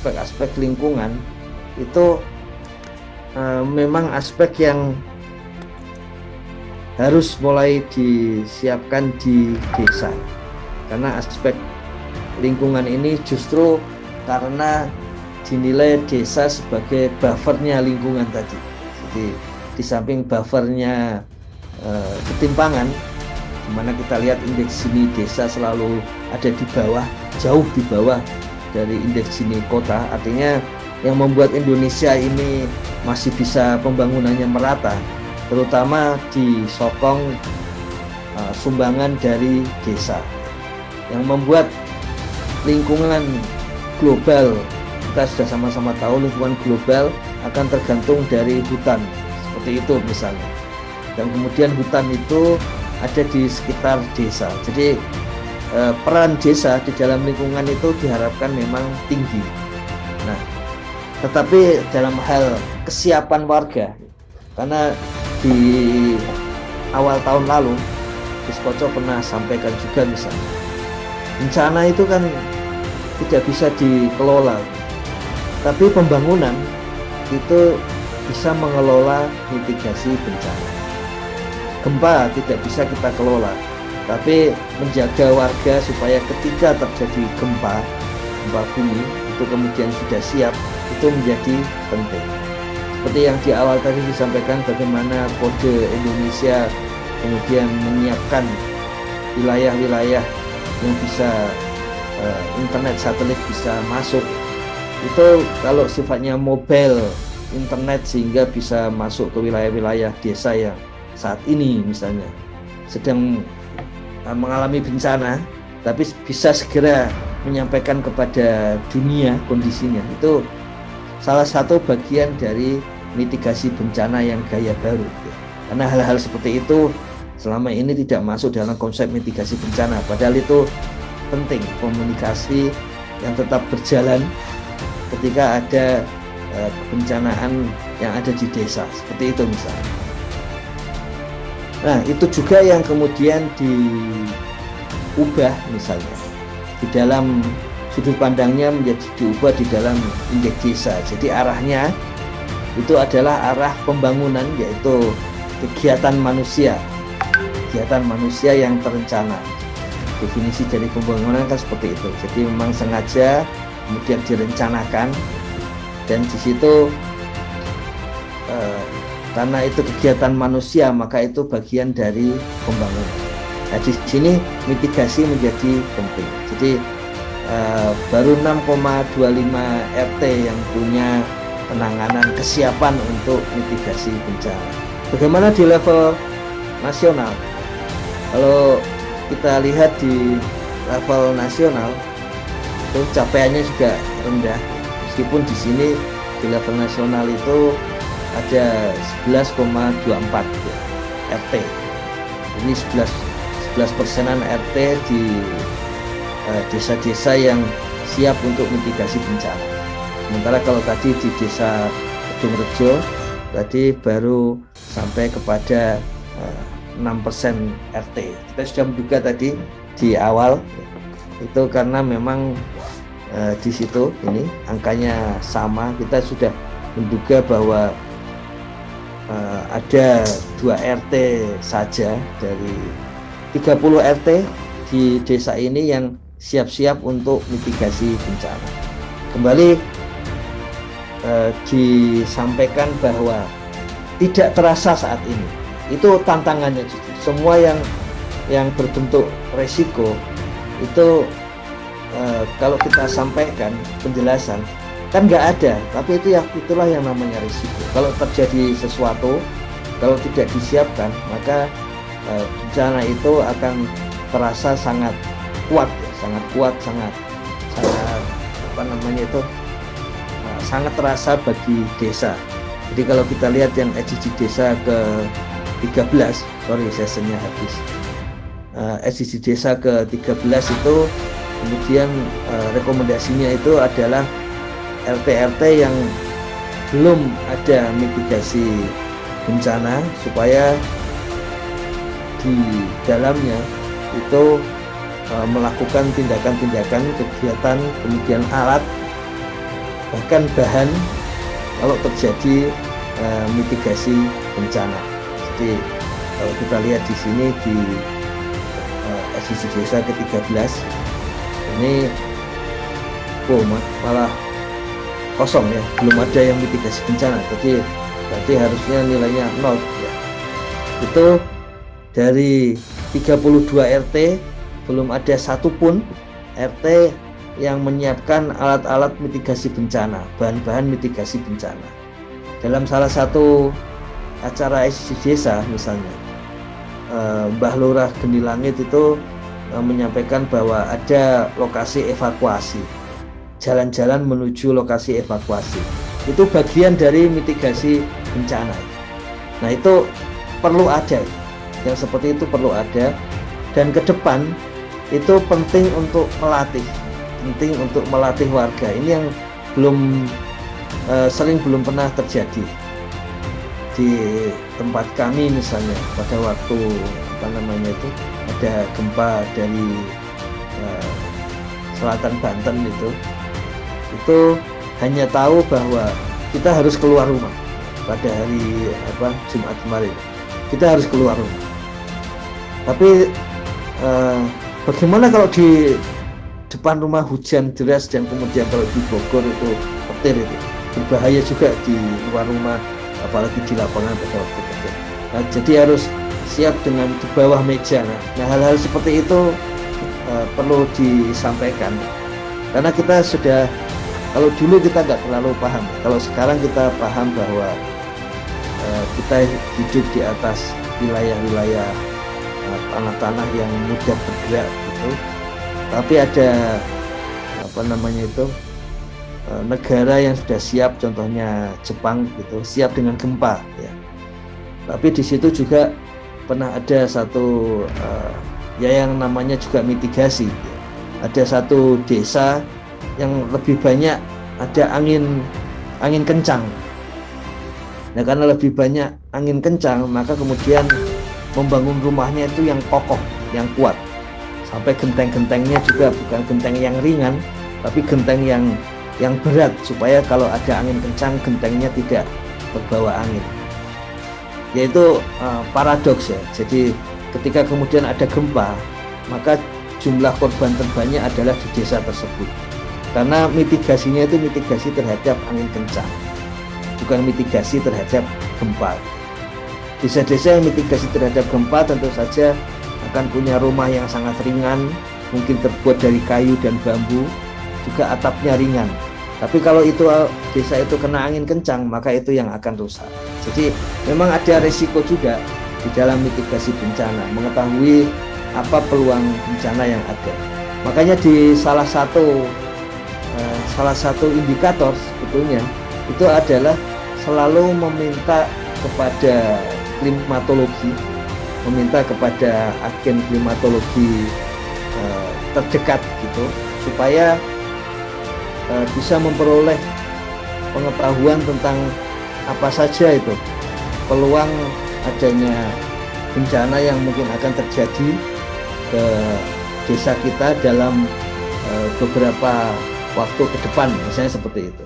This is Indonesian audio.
aspek-aspek lingkungan itu memang aspek yang harus mulai disiapkan di desa, karena aspek lingkungan ini justru karena dinilai desa sebagai buffernya lingkungan tadi. Jadi di samping buffernya ketimpangan, dimana kita lihat indeks Gini desa selalu ada di bawah, jauh di bawah dari indeks Gini kota, artinya yang membuat Indonesia ini masih bisa pembangunannya merata, terutama disokong sumbangan dari desa, yang membuat lingkungan global, kita sudah sama-sama tahu lingkungan global akan tergantung dari hutan, seperti itu misalnya, dan kemudian hutan itu ada di sekitar desa. Jadi peran desa di dalam lingkungan itu diharapkan memang tinggi. Nah, tetapi dalam hal kesiapan warga, karena di awal tahun lalu Biskoco pernah sampaikan juga, misalnya bencana itu kan tidak bisa dikelola, tapi pembangunan itu bisa mengelola mitigasi bencana. Gempa tidak bisa kita kelola, tapi menjaga warga supaya ketika terjadi gempa bumi itu kemudian sudah siap, itu menjadi penting. Seperti yang di awal tadi disampaikan, bagaimana Kode Indonesia kemudian menyiapkan wilayah-wilayah yang bisa internet satelit bisa masuk. Itu kalau sifatnya mobile internet, sehingga bisa masuk ke wilayah-wilayah desa yang saat ini misalnya sedang mengalami bencana, tapi bisa segera menyampaikan kepada dunia kondisinya. Itu salah satu bagian dari mitigasi bencana yang gaya baru, karena hal-hal seperti itu selama ini tidak masuk dalam konsep mitigasi bencana, padahal itu penting, komunikasi yang tetap berjalan ketika ada kebencanaan yang ada di desa, seperti itu misalnya. Nah, itu juga yang kemudian diubah misalnya di dalam sudut pandangnya, menjadi diubah di dalam indeks desa. Jadi arahnya itu adalah arah pembangunan, yaitu kegiatan manusia yang terencana. Definisi dari pembangunan kan seperti itu. Jadi memang sengaja kemudian direncanakan, dan di situ karena itu kegiatan manusia, maka itu bagian dari pembangunan. Nah, di sini mitigasi menjadi penting. Jadi baru 6,25 RT yang punya penanganan kesiapan untuk mitigasi bencana. Bagaimana di level nasional? Kalau kita lihat di level nasional, itu capaiannya juga rendah. Meskipun di sini di level nasional itu ada 11,24 RT. Ini 11% RT di desa-desa yang siap untuk mitigasi bencana. Sementara kalau tadi di desa Kedungrejo tadi baru sampai kepada 6% RT. Kita sudah menduga tadi di awal itu karena memang di situ ini angkanya sama, kita sudah menduga bahwa ada 2 RT saja dari 30 RT di desa ini yang siap-siap untuk mitigasi bencana. Kembali disampaikan bahwa tidak terasa saat ini. Itu tantangannya justru. Semua yang berbentuk resiko itu kalau kita sampaikan penjelasan kan nggak ada, tapi itulah yang namanya risiko. Kalau terjadi sesuatu, kalau tidak disiapkan, maka bencana itu akan terasa sangat kuat, sangat sangat terasa bagi desa. Jadi kalau kita lihat yang SDG desa ke 13, sessionnya habis. SDG desa ke 13 itu kemudian rekomendasinya itu adalah RT-RT yang belum ada mitigasi bencana, supaya di dalamnya itu melakukan tindakan-tindakan kegiatan, kemudian alat bahkan bahan kalau terjadi mitigasi bencana. Jadi kalau kita lihat di sini di SDG desa ke-13 ini malah kosong ya, belum ada yang mitigasi bencana. Jadi berarti harusnya nilainya 0 ya. Itu dari 32 RT belum ada satupun RT yang menyiapkan alat-alat mitigasi bencana, bahan-bahan mitigasi bencana. Dalam salah satu acara SDG desa misalnya, Mbah Lurah Geni Langit itu menyampaikan bahwa ada lokasi evakuasi, jalan-jalan menuju lokasi evakuasi. Itu bagian dari mitigasi bencana. Nah, itu perlu ada, yang seperti itu perlu ada, dan ke depan itu penting untuk melatih warga. Ini yang belum pernah terjadi di tempat kami misalnya. Pada waktu ada gempa dari selatan Banten itu hanya tahu bahwa kita harus keluar rumah pada hari Jumat kemarin. Kita harus keluar rumah. Tapi bagaimana kalau di depan rumah hujan deras dan kemudian kalau di Bogor itu petir, itu berbahaya juga di luar rumah, apalagi di lapangan pada waktu itu. Nah, jadi harus siap dengan di bawah meja. Nah, hal-hal seperti itu perlu disampaikan, karena kita sudah, kalau dulu kita nggak terlalu paham, kalau sekarang kita paham bahwa kita hidup di atas wilayah-wilayah tanah-tanah yang mudah bergerak gitu. Tapi ada negara yang sudah siap, contohnya Jepang gitu, siap dengan gempa ya. Tapi di situ juga pernah ada satu yang namanya juga mitigasi ya. Ada satu desa yang lebih banyak ada angin kencang. Nah, karena lebih banyak angin kencang, maka kemudian membangun rumahnya itu yang kokoh, yang kuat. Sampai genteng-gentengnya juga bukan genteng yang ringan, tapi genteng yang berat, supaya kalau ada angin kencang gentengnya tidak terbawa angin. Yaitu paradoks ya. Jadi ketika kemudian ada gempa, maka jumlah korban terbanyak adalah di desa tersebut. Karena mitigasinya itu mitigasi terhadap angin kencang, bukan mitigasi terhadap gempa. Desa-desa yang mitigasi terhadap gempa tentu saja akan punya rumah yang sangat ringan, mungkin terbuat dari kayu dan bambu, juga atapnya ringan. Tapi kalau desa itu kena angin kencang, maka itu yang akan rusak. Jadi memang ada resiko juga di dalam mitigasi bencana, mengetahui apa peluang bencana yang ada. Makanya di salah satu indikator sebetulnya itu adalah selalu meminta kepada klimatologi, meminta kepada agen klimatologi terdekat gitu, supaya bisa memperoleh pengetahuan tentang apa saja itu peluang adanya bencana yang mungkin akan terjadi ke desa kita dalam beberapa waktu ke depan, misalnya seperti itu.